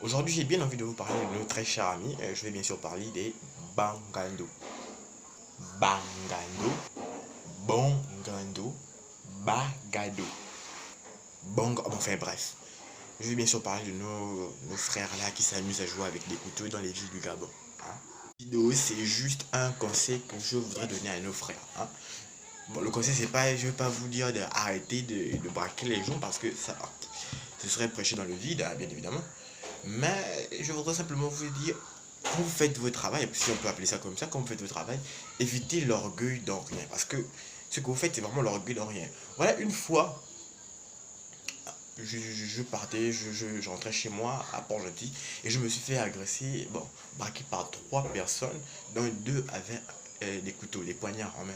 Aujourd'hui, j'ai bien envie de vous parler de nos très chers amis. Je vais bien sûr parler des Bangando. Bangando, Bongando, Bagado. Enfin bref. Je vais bien sûr parler de nos frères là qui s'amusent à jouer avec des couteaux dans les villes du Gabon. Hein. Vidéo, c'est juste un conseil que je voudrais donner à nos frères. Hein. Bon, le conseil, c'est pas, je vais pas vous dire d'arrêter de braquer les gens parce que ça, ce serait prêcher dans le vide, hein, bien évidemment. Mais je voudrais simplement vous dire, quand vous faites votre travail, si on peut appeler ça comme ça, quand vous faites votre travail, évitez l'orgueil dans rien. Parce que ce que vous faites, c'est vraiment l'orgueil dans rien. Voilà, une fois, je partais, je rentrais chez moi à Port-Gentil et je me suis fait agresser, bon, braqué par trois personnes, dont deux avaient des couteaux, des poignards en main.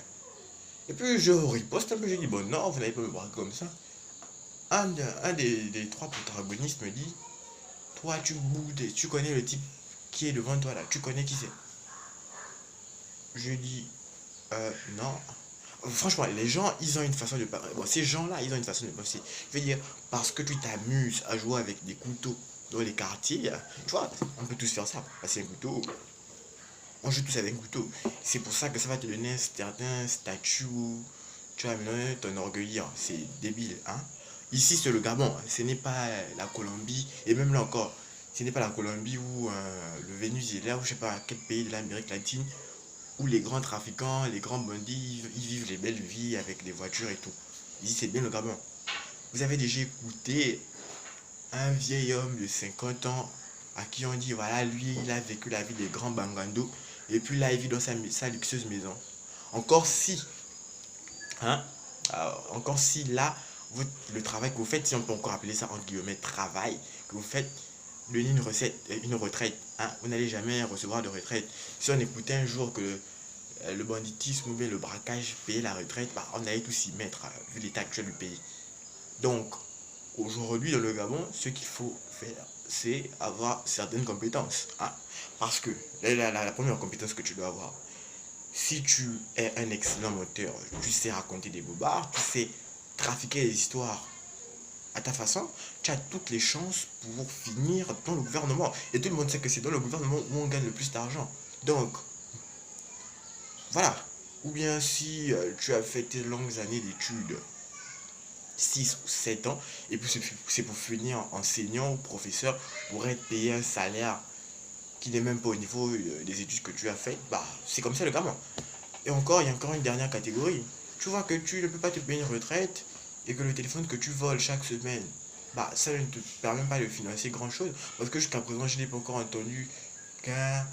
Et puis je riposte un peu, je dis, bon, non, vous n'allez pas me braquer comme ça. Un des trois protagonistes me dit, toi, tu boudes, tu connais le type qui est devant toi là, tu connais qui c'est. Je dis, non. Franchement, les gens, ils ont une façon de parler. Bon, ces gens-là, ils ont une façon de penser. Je veux dire, parce que tu t'amuses à jouer avec des couteaux dans les quartiers, tu vois, on peut tous faire ça. Passer un couteau, on joue tous avec un couteau. C'est pour ça que ça va te donner un certain statut. Tu vas mener ton orgueillir. C'est débile, hein. Ici, c'est le Gabon. Ce n'est pas la Colombie. Et même là encore, ce n'est pas la Colombie ou le Venezuela ou je sais pas quel pays de l'Amérique latine où les grands trafiquants, les grands bandits, ils vivent les belles vies avec des voitures et tout. Ici, c'est bien le Gabon. Vous avez déjà écouté un vieil homme de 50 ans à qui on dit, voilà, lui, il a vécu la vie des grands bangandos et puis là, il vit dans sa luxueuse maison. Encore si, hein, encore si là, le travail que vous faites, si on peut encore appeler ça entre guillemets travail, que vous faites, donner une recette, une retraite, hein, vous n'allez jamais recevoir de retraite. Si on écoutait un jour que le banditisme ou bien le braquage payait la retraite, bah, on allait tous y mettre, vu l'état actuel du pays. Donc, aujourd'hui, dans le Gabon, ce qu'il faut faire, c'est avoir certaines compétences. Hein. Parce que la première compétence que tu dois avoir, si tu es un excellent moteur, tu sais raconter des bobards, tu sais trafiquer des histoires à ta façon, tu as toutes les chances pour finir dans le gouvernement. Et tout le monde sait que c'est dans le gouvernement où on gagne le plus d'argent. Donc, voilà. Ou bien si tu as fait tes longues années d'études, 6 ou 7 ans, et puis c'est pour finir enseignant ou professeur, pour être payé un salaire qui n'est même pas au niveau des études que tu as faites, bah c'est comme ça le gamin. Et encore, il y a encore une dernière catégorie. Tu vois que tu ne peux pas te payer une retraite et que le téléphone que tu voles chaque semaine, bah ça ne te permet pas de financer grand chose. Parce que jusqu'à présent, je n'ai pas encore entendu qu'un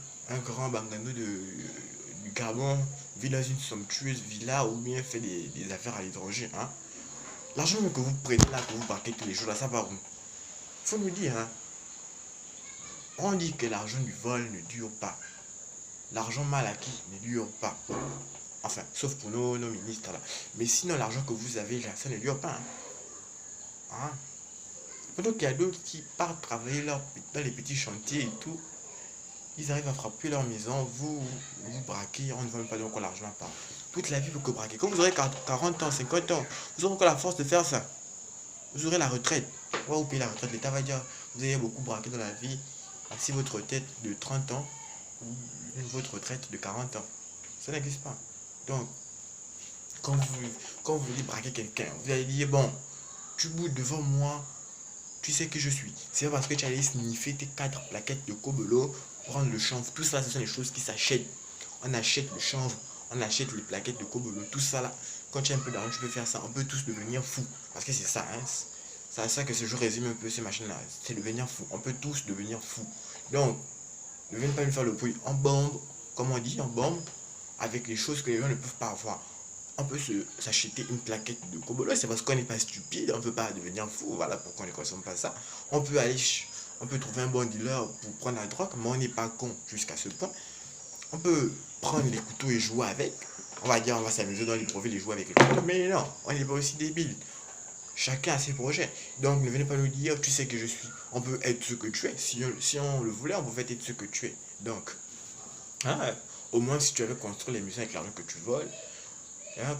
grand bangano du Gabon vit dans une somptueuse villa ou bien fait des affaires à l'étranger. Hein. L'argent que vous prenez là, que vous braquez tous les jours là, ça va où? Faut nous dire, hein. On dit que l'argent du vol ne dure pas. L'argent mal acquis ne dure pas. Enfin, sauf pour nos ministres là. Mais sinon, l'argent que vous avez là, ça ne dure pas. Hein. Hein? Pendant qu'il y a d'autres qui partent travailler dans les petits chantiers et tout, ils arrivent à frapper leur maison, vous braquez, on ne va même pas donner encore l'argent à part. Toute la vie, vous que braquer. Quand vous aurez 40 ans, 50 ans, vous aurez encore la force de faire ça. Vous aurez la retraite. On va vous payer la retraite. L'État va dire, vous avez beaucoup braqué dans la vie. Ainsi votre retraite de 30 ans ou votre retraite de 40 ans. Ça n'existe pas. Donc, quand vous voulez braquer quelqu'un, vous allez dire, bon, tu boudes devant moi, tu sais que je suis. C'est pas parce que tu allais sniffer tes 4 plaquettes de Kobelo, prendre le chanvre. Tout ça, ce sont les choses qui s'achètent. On achète le chanvre, on achète les plaquettes de Kobelo, tout ça là. Quand tu as un peu d'argent, tu peux faire ça. On peut tous devenir fous. Parce que c'est ça, hein. C'est à ça que ce jeu résume un peu ces machines-là. C'est devenir fou. On peut tous devenir fous. Donc, ne viens pas me faire le bruit en bombe, comme on dit, en bombe, avec les choses que les gens ne peuvent pas avoir. On peut s'acheter une plaquette de Kobolo, c'est parce qu'on n'est pas stupide, on ne peut pas devenir fou, voilà pourquoi on ne consomme pas ça. On peut aller, on peut trouver un bon dealer pour prendre la drogue, mais on n'est pas con jusqu'à ce point. On peut prendre les couteaux et jouer avec. On va dire, on va s'amuser dans les profils et jouer avec les couteaux, mais non, on n'est pas aussi débile. Chacun a ses projets. Donc ne venez pas nous dire, tu sais que je suis. On peut être ce que tu es. Si on le voulait, on pouvait être ce que tu es. Donc, hein, au moins si tu avais construit les maisons avec l'argent que tu voles,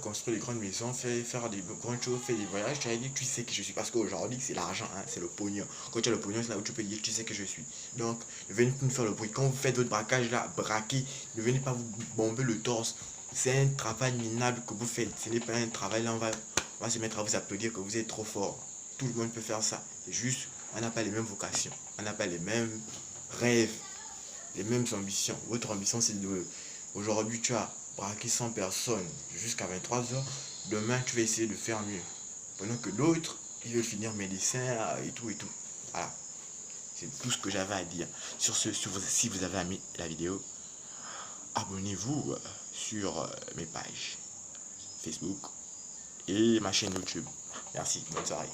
construire des grandes maisons, faire des grandes choses, faire des voyages, tu as dit, tu sais que je suis. Parce qu'aujourd'hui, c'est l'argent, hein, c'est le pognon. Quand tu as le pognon, c'est là où tu peux dire, tu sais que je suis. Donc, ne venez pas nous faire le bruit. Quand vous faites votre braquage là, braquez, ne venez pas vous bomber le torse. C'est un travail minable que vous faites. Ce n'est pas un travail là, on va se mettre à vous applaudir que vous êtes trop fort. Tout le monde peut faire ça. C'est juste, on n'a pas les mêmes vocations. On n'a pas les mêmes rêves, les mêmes ambitions. Votre ambition, c'est de. Aujourd'hui, tu as braqué 100 personnes jusqu'à 23 h. Demain, tu vas essayer de faire mieux. Pendant que d'autres, ils veulent finir médecin et tout et tout. Voilà. C'est tout ce que j'avais à dire. Sur ce, si vous avez aimé la vidéo, abonnez-vous sur mes pages Facebook et ma chaîne YouTube. Merci. Bonne soirée.